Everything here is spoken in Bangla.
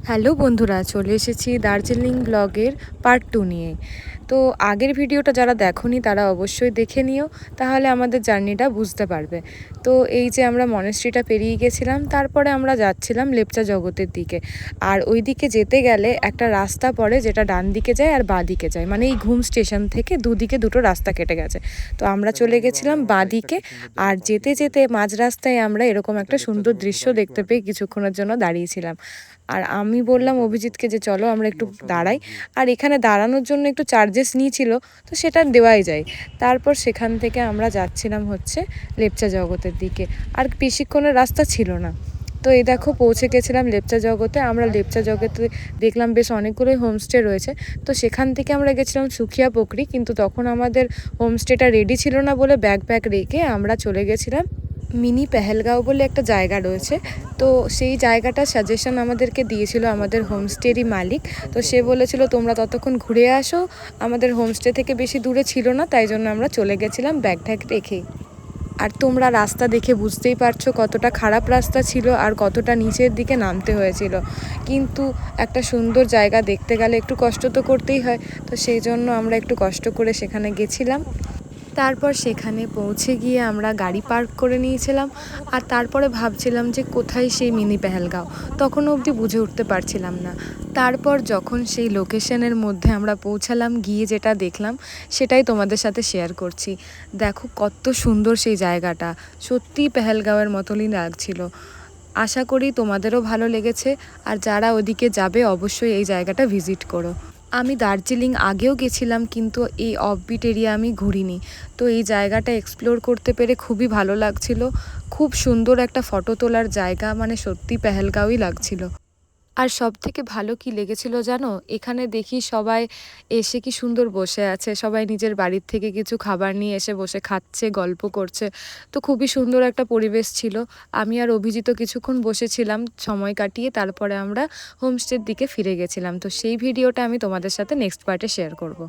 হ্যালো বন্ধুরা, চলে এসেছি দার্জিলিং ব্লগের পার্ট 2 নিয়ে। তো আগের ভিডিওটা যারা দেখোনি তারা অবশ্যই দেখে নিও, তাহলে আমাদের জার্নিটা বুঝতে পারবে। তো এই যে আমরা মনেস্ট্রিটা পেরিয়ে গেছিলাম, তারপরে আমরা যাচ্ছিলাম লেপচা জগতের দিকে। আর ওই দিকে যেতে গেলে একটা রাস্তা পড়ে যেটা ডান দিকে যায় আর বাঁ দিকে যায়, মানে এই ঘুম স্টেশন থেকে দুদিকে দুটো রাস্তা কেটে গেছে। তো আমরা চলে গেছিলাম বাঁ দিকে, আর যেতে যেতে মাঝ রাস্তায় আমরা এরকম একটা সুন্দর দৃশ্য দেখতে পেয়ে কিছুক্ষণের জন্য দাঁড়িয়েছিলাম। আর আমি বললাম অভিজিৎকে যে চলো আমরা একটু দাঁড়াই, আর এখানে দাঁড়ানোর জন্য একটু চার্জেস নিয়েছিল, তো সেটা দেওয়াই যায়। তারপর সেখান থেকে আমরা যাচ্ছিলাম হচ্ছে লেপচা জগতের দিকে, আর বেশিক্ষণের রাস্তা ছিল না। তো এই দেখো পৌঁছে গেছিলাম লেপচা জগতে। আমরা লেপচা জগতে দেখলাম বেশ অনেকগুলোই হোমস্টে রয়েছে। তো সেখান থেকে আমরা গেছিলাম সুখিয়া পোখরি, কিন্তু তখন আমাদের হোমস্টেটা রেডি ছিল না বলে ব্যাগ রেখে আমরা চলে গেছিলাম মিনি পেহেলগাঁও বলে একটা জায়গা রয়েছে। তো সেই জায়গাটার সাজেশন আমাদেরকে দিয়েছিল আমাদের হোমস্টেরই মালিক। তো সে বলেছিল তোমরা ততক্ষণ ঘুরে আসো, আমাদের হোমস্টে থেকে বেশি দূরে ছিল না, তাই জন্য আমরা চলে গেছিলাম ব্যাগ রেখেই। আর তোমরা রাস্তা দেখে বুঝতেই পারছো কতটা খারাপ রাস্তা ছিল আর কতটা নিচের দিকে নামতে হয়েছিল। কিন্তু একটা সুন্দর জায়গা দেখতে গেলে একটু কষ্ট তো করতেই হয়, তো সেই জন্য আমরা একটু কষ্ট করে সেখানে গেছিলাম। তারপর সেখানে পৌঁছে গিয়ে আমরা গাড়ি পার্ক করে নিয়েছিলাম, আর তারপরে ভাবছিলাম যে কোথায় সেই মিনি পেহেলগাঁও, তখনও অবধি বুঝে উঠতে পারছিলাম না। তারপর যখন সেই লোকেশনের মধ্যে আমরা পৌঁছালাম, গিয়ে যেটা দেখলাম সেটাই তোমাদের সাথে শেয়ার করছি। দেখো কত সুন্দর সেই জায়গাটা, সত্যিই পেহেলগাঁওয়ের মতনই লাগছিল। আশা করি তোমাদেরও ভালো লেগেছে, আর যারা ওদিকে যাবে অবশ্যই এই জায়গাটা ভিজিট করো। আমি দার্জিলিং আগেও গেছিলাম, কিন্তু এই অফবিট এরিয়া আমি ঘুরিনি। তো এই জায়গাটা এক্সপ্লোর করতে পেরে খুবই ভালো লাগছিল। খুব সুন্দর একটা ফটো তোলার জায়গা, মানে সত্যি পেহেলগাঁওই লাগছিল। আর সব থেকে ভালো কি লেগেছিল জানো, এখানে দেখি সবাই এসে কি সুন্দর বসে আছে, সবাই নিজের বাড়ির থেকে কিছু খাবার নিয়ে এসে বসে খাচ্ছে, গল্প করছে। তো খুবই সুন্দর একটা পরিবেশ ছিল। আমি আর অভিজিৎ কিছুক্ষণ বসেছিলাম সময় কাটিয়ে, তারপরে আমরা হোমস্টের দিকে ফিরে গেছিলাম। তো সেই ভিডিওটা আমি তোমাদের সাথে নেক্সট পার্টে শেয়ার করব।